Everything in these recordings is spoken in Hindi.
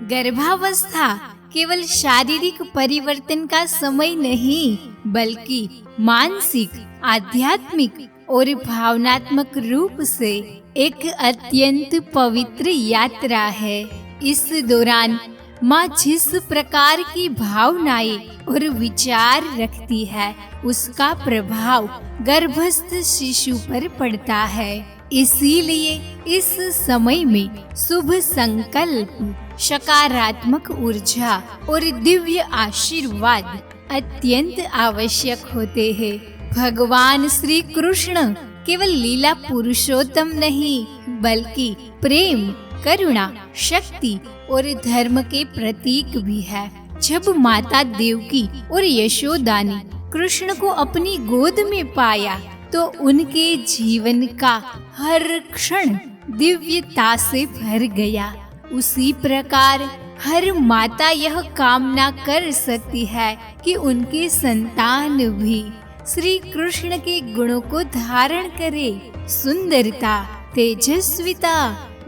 गर्भावस्था केवल शारीरिक परिवर्तन का समय नहीं, बल्कि मानसिक, आध्यात्मिक और भावनात्मक रूप से एक अत्यंत पवित्र यात्रा है। इस दौरान माँ जिस प्रकार की भावनाएं और विचार रखती है, उसका प्रभाव गर्भस्थ शिशु पर पड़ता है। इसीलिए इस समय में शुभ संकल्प, सकारात्मक ऊर्जा और दिव्य आशीर्वाद अत्यंत आवश्यक होते हैं। भगवान श्री कृष्ण केवल लीला पुरुषोत्तम नहीं, बल्कि प्रेम, करुणा, शक्ति और धर्म के प्रतीक भी है। जब माता देवकी और यशोदा ने कृष्ण को अपनी गोद में पाया, तो उनके जीवन का हर क्षण दिव्यता से भर गया। उसी प्रकार हर माता यह कामना कर सकती है कि उनके संतान भी श्री कृष्ण के गुणों को धारण करे। सुंदरता, तेजस्विता,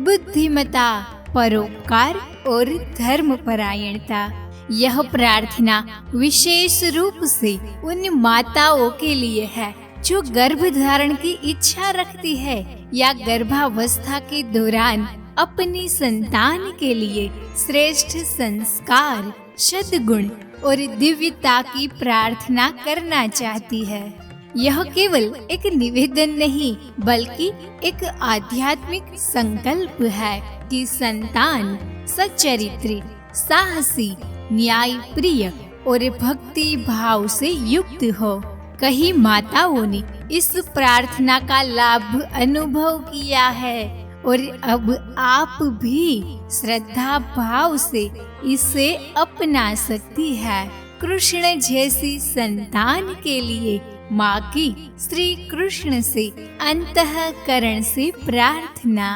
बुद्धिमता, परोपकार और धर्मपरायणता। यह प्रार्थना विशेष रूप से उन माताओं के लिए है जो गर्भ धारण की इच्छा रखती है या गर्भावस्था के दौरान अपनी संतान के लिए श्रेष्ठ संस्कार, सद्गुण और दिव्यता की प्रार्थना करना चाहती है। यह केवल एक निवेदन नहीं, बल्कि एक आध्यात्मिक संकल्प है कि संतान सच्चरित्र, साहसी, न्यायप्रिय और भक्ति भाव से युक्त हो। कई माताओं ने इस प्रार्थना का लाभ अनुभव किया है और अब आप भी श्रद्धा भाव से इसे अपना सकती है। कृष्ण जैसी संतान के लिए माँ की श्री कृष्ण से अंतःकरण से प्रार्थना।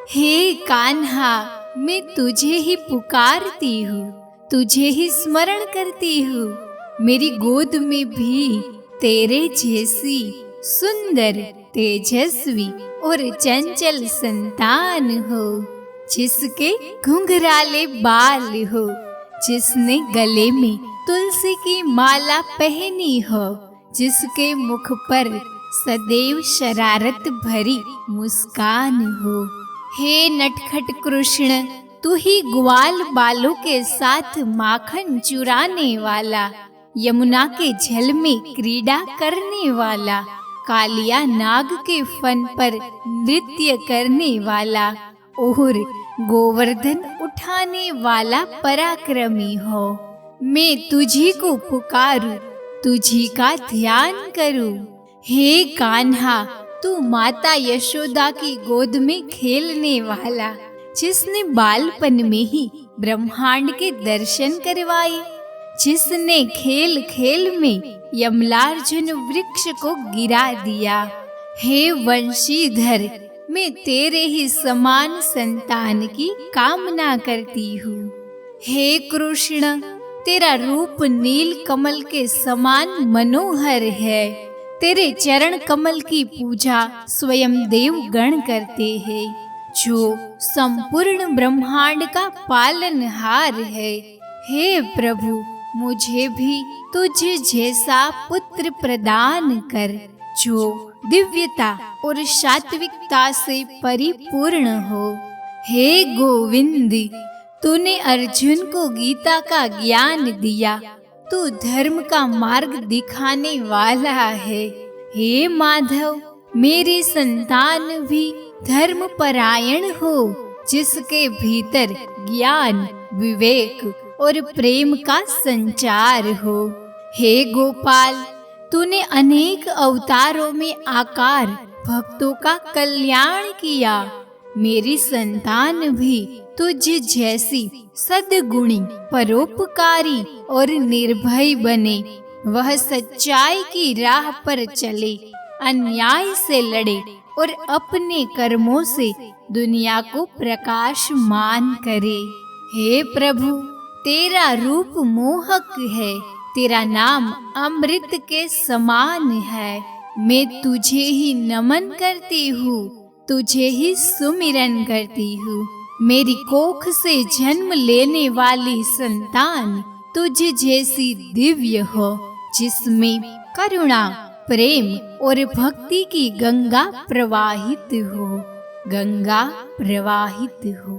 हे कान्हा, मैं तुझे ही पुकारती हूँ, तुझे ही स्मरण करती हूँ। मेरी गोद में भी तेरे जैसी सुंदर, तेजस्वी और चंचल संतान हो, जिसके घुंघराले बाल हो, जिसने गले में तुलसी की माला पहनी हो, जिसके मुख पर सदैव शरारत भरी मुस्कान हो। हे नटखट कृष्ण, तू ही ग्वाल बालों के साथ माखन चुराने वाला, यमुना के जल में क्रीड़ा करने वाला, कालिया नाग के फन पर नृत्य करने वाला और गोवर्धन उठाने वाला पराक्रमी हो। मैं तुझी को पुकारूं, तुझी का ध्यान करूं। हे कान्हा, तू माता यशोदा की गोद में खेलने वाला, जिसने बालपन में ही ब्रह्मांड के दर्शन करवाए, जिसने खेल खेल में यमलार्जुन वृक्ष को गिरा दिया। हे वंशीधर, मैं तेरे ही समान संतान की कामना करती हूँ। हे कृष्ण, तेरा रूप नील कमल के समान मनोहर है। तेरे चरण कमल की पूजा स्वयं देवगण करते हैं, जो संपूर्ण ब्रह्मांड का पालनहार है। हे प्रभु, मुझे भी तुझ जैसा पुत्र प्रदान कर, जो दिव्यता और सात्विकता से परिपूर्ण हो। हे गोविंद, तूने अर्जुन को गीता का ज्ञान दिया, तू धर्म का मार्ग दिखाने वाला है। हे माधव, मेरी संतान भी धर्म परायण हो, जिसके भीतर ज्ञान, विवेक और प्रेम का संचार हो। हे गोपाल, तूने अनेक अवतारों में आकार भक्तों का कल्याण किया। मेरी संतान भी तुझ जैसी सद्गुणी, परोपकारी और निर्भय बने। वह सच्चाई की राह पर चले, अन्याय से लड़े और अपने कर्मों से दुनिया को प्रकाशमान करे। हे प्रभु, तेरा रूप मोहक है, तेरा नाम अमृत के समान है। मैं तुझे ही नमन करती हूँ, तुझे ही सुमिरन करती हूँ। मेरी कोख से जन्म लेने वाली संतान तुझ जैसी दिव्य हो, जिसमें करुणा, प्रेम और भक्ति की गंगा प्रवाहित हो, गंगा प्रवाहित हो।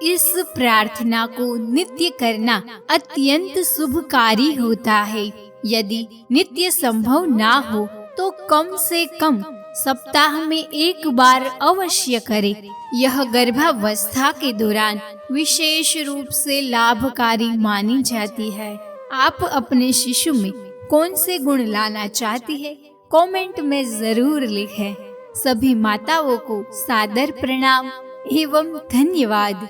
इस प्रार्थना को नित्य करना अत्यंत शुभकारी होता है। यदि नित्य संभव ना हो तो कम से कम सप्ताह में एक बार अवश्य करें। यह गर्भावस्था के दौरान विशेष रूप से लाभकारी मानी जाती है। आप अपने शिशु में कौन से गुण लाना चाहती है, कमेंट में जरूर लिखें। सभी माताओं को सादर प्रणाम एवं धन्यवाद।